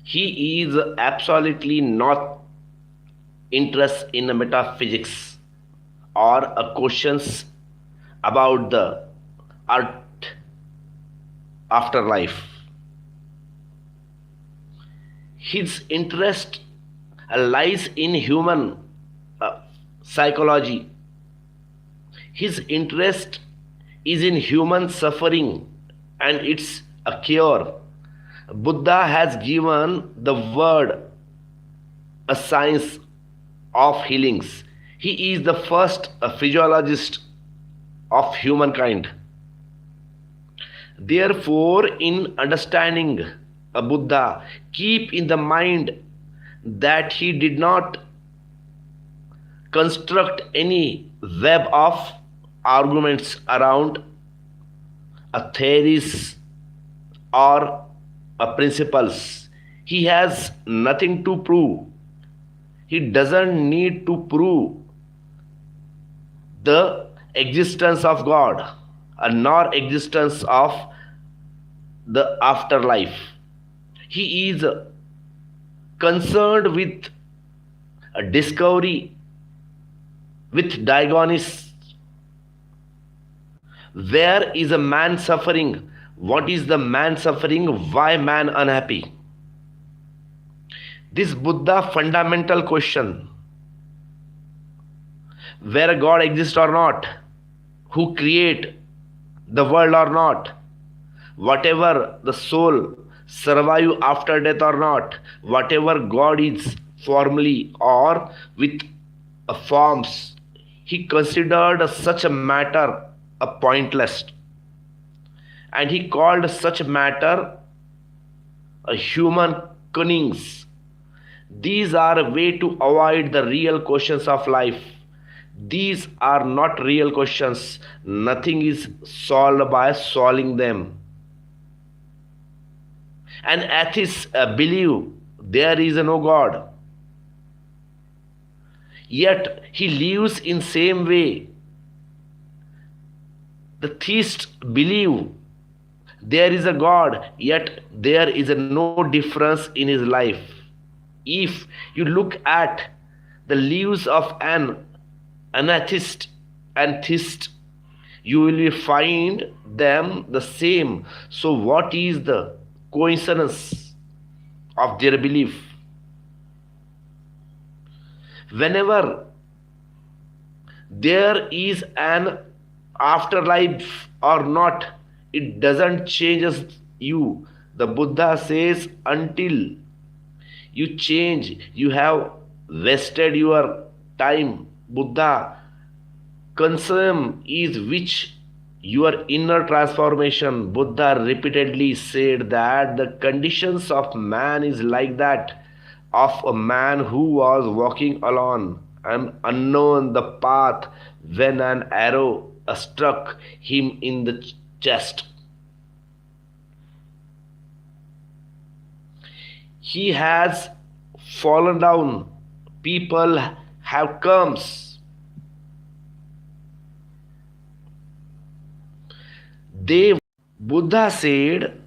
He is absolutely not interested in metaphysics or questions about the earth afterlife. His interest lies in human uh, psychology. His interest is in human suffering and its a cure. Buddha has given the world a science of healings. He is the first physiologist of humankind. Therefore, in understanding a Buddha, keep in the mind that he did not construct any web of arguments around a theories or a principles. He has nothing to prove. He doesn't need to prove the existence of God nor existence of the afterlife. He is concerned with a discovery, with diagnosis. Where is a man suffering? What is the man suffering? Why man unhappy? This Buddha fundamental question, where God exists or not, who create the world or not, whatever the soul survive after death or not, whatever God is formally or with forms, he considered such a matter a pointless, and he called such matter a human cunnings. These are a way to avoid the real questions of life. These are not real questions. Nothing is solved by solving them. An atheist believe there is no God. Yet he lives in same way. The theist believe there is a God, yet there is no difference in his life. If you look at the lives of an atheist and theist, you will find them the same. So what is the coincidence of their belief? Whenever there is an afterlife or not, it doesn't change you. The Buddha says until you change, you have wasted your time. Buddha concern is which your inner transformation. Buddha repeatedly said that the conditions of man is like that of a man who was walking alone and unknown the path when an arrow struck him in the chest. He has fallen down. People have come. They Buddha said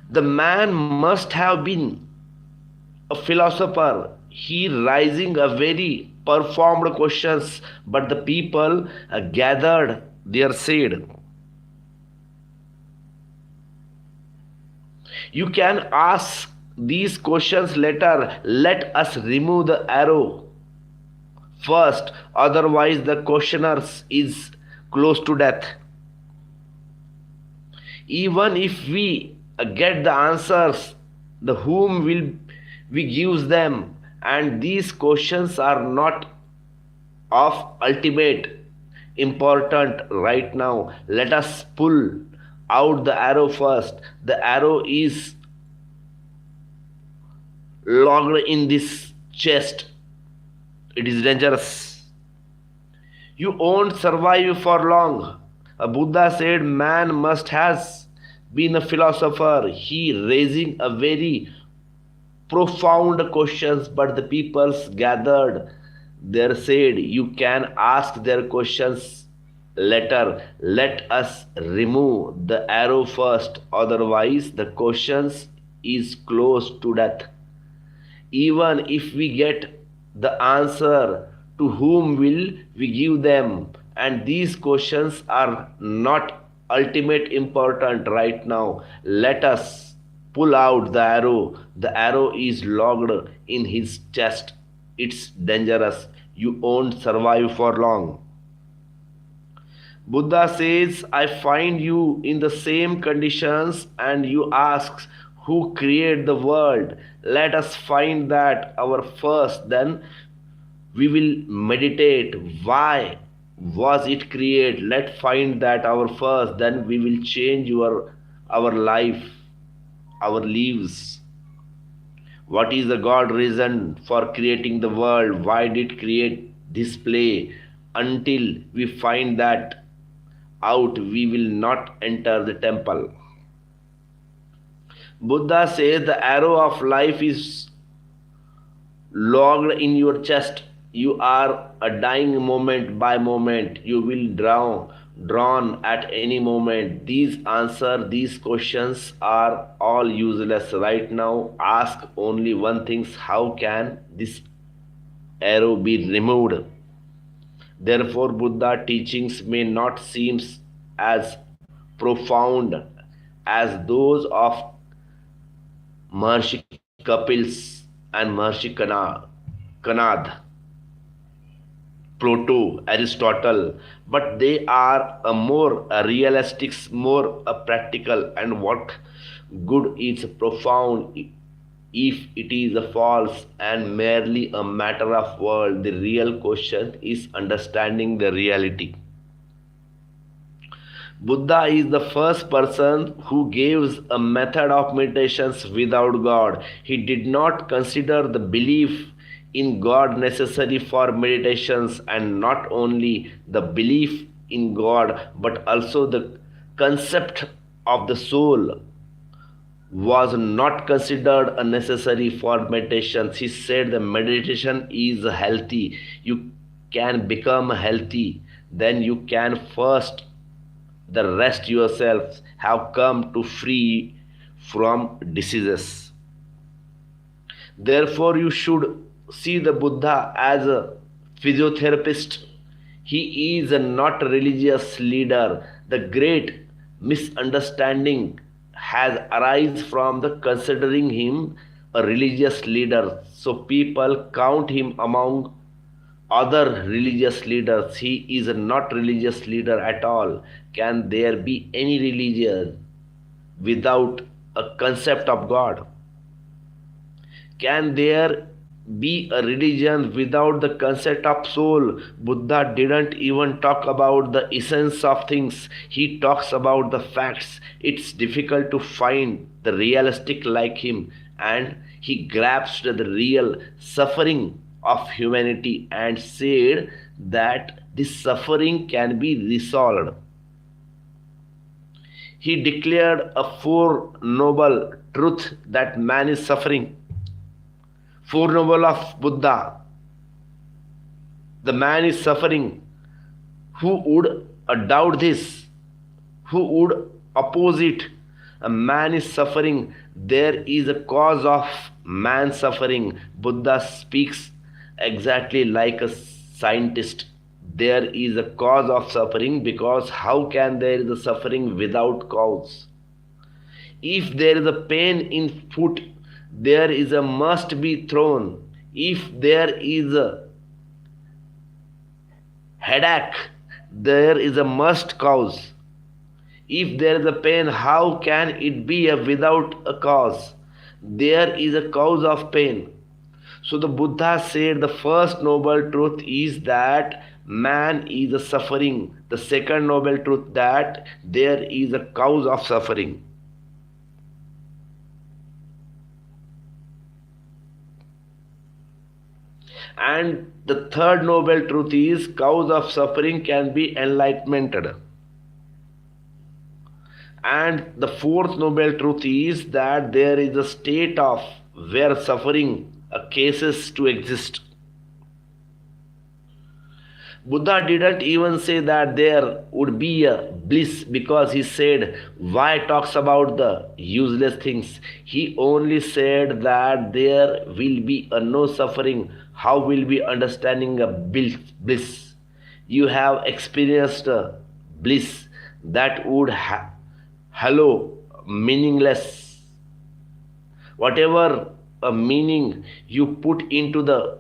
the man must have been a philosopher. He raising a very performed questions, but the people gathered there said, you can ask these questions later. Let us remove the arrow first, otherwise the questioner is close to death. Even if we get the answers, the whom will we give them? And these questions are not of ultimate important right now. Let us pull out the arrow first. The arrow is locked in this chest. It is dangerous. You won't survive for long. A Buddha said man must has been a philosopher. He raising a very profound questions, but the peoples gathered there said, you can ask their questions Let us remove the arrow first, otherwise the question is close to death. Even if we get the answer, to whom will we give them? And these questions are not ultimate important right now. Let us pull out the arrow. The arrow is locked in his chest. It's dangerous. You won't survive for long. Buddha says, I find you in the same conditions and you ask, who created the world? Let us find that our first, then we will meditate. Why was it created? Let's find that our first, then we will change our life, our lives. What is the God reason for creating the world? Why did create this play? Until we find that out, we will not enter the temple. Buddha says the arrow of life is locked in your chest. You are a dying moment by moment. You will drawn at any moment. These questions are all useless right now. Ask only one thing: how can this arrow be removed? Therefore, Buddha teachings may not seem as profound as those of Maharishi Kapils and Maharishi Kanad, Plato, Aristotle, but they are a more realistic, more practical, and what good is profound if it is a false and merely a matter of world. The real question is understanding the reality. Buddha is the first person who gives a method of meditations without God. He did not consider the belief in God necessary for meditations, and not only the belief in God but also the concept of the soul was not considered a necessary for meditation. He said the meditation is healthy. You can become healthy, then you can first the rest yourself have come to free from diseases. Therefore, you should see the Buddha as a physiotherapist. He is not a religious leader. The great misunderstanding has arisen from the considering him a religious leader. So people count him among other religious leaders. He is not religious leader at all. Can there be any religion without a concept of God? Can there be a religion without the concept of soul? Buddha didn't even talk about the essence of things. He talks about the facts. It's difficult to find the realistic like him, and he grasped the real suffering of humanity and said that this suffering can be resolved. He declared a four noble truth that man is suffering. Four noble of Buddha. The man is suffering. Who would doubt this? Who would oppose it? A man is suffering. There is a cause of man suffering. Buddha speaks exactly like a scientist. There is a cause of suffering, because how can there is a suffering without cause? If there is a pain in foot, there is a must be thrown. If there is a headache, there is a must cause. If there is a pain, how can it be without a cause? There is a cause of pain. So the Buddha said the first noble truth is that man is a suffering. The second noble truth that there is a cause of suffering. And the third noble truth is cause of suffering can be enlightenment. And the fourth noble truth is that there is a state of where suffering ceases to exist. Buddha didn't even say that there would be a bliss, because he said, why talks about the useless things? He only said that there will be a no suffering. How will be understanding a bliss? You have experienced a bliss that would hello meaningless. Whatever a meaning you put into the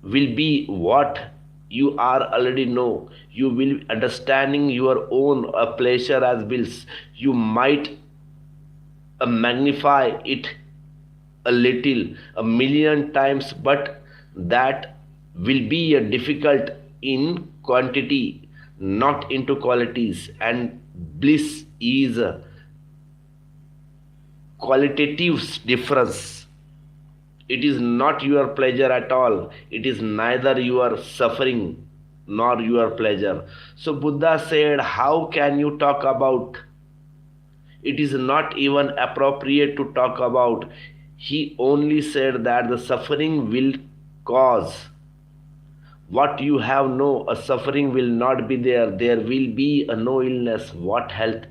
will be what you are already know. You will understanding your own pleasure as wills. You might magnify it a little, a million times, but that will be a difficult in quantity, not into qualities. And bliss is a qualitative difference. It is not your pleasure at all. It is neither your suffering nor your pleasure. So Buddha said, how can you talk about? It is not even appropriate to talk about. He only said that the suffering will cause. What you have no, a suffering will not be there. There will be a no illness. What health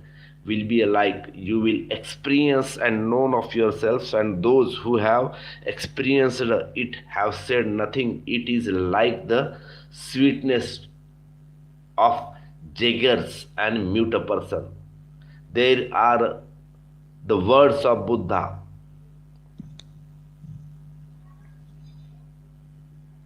will be alike? You will experience and know of yourselves, and those who have experienced it have said nothing. It is like the sweetness of beggars and mute person. There are the words of Buddha.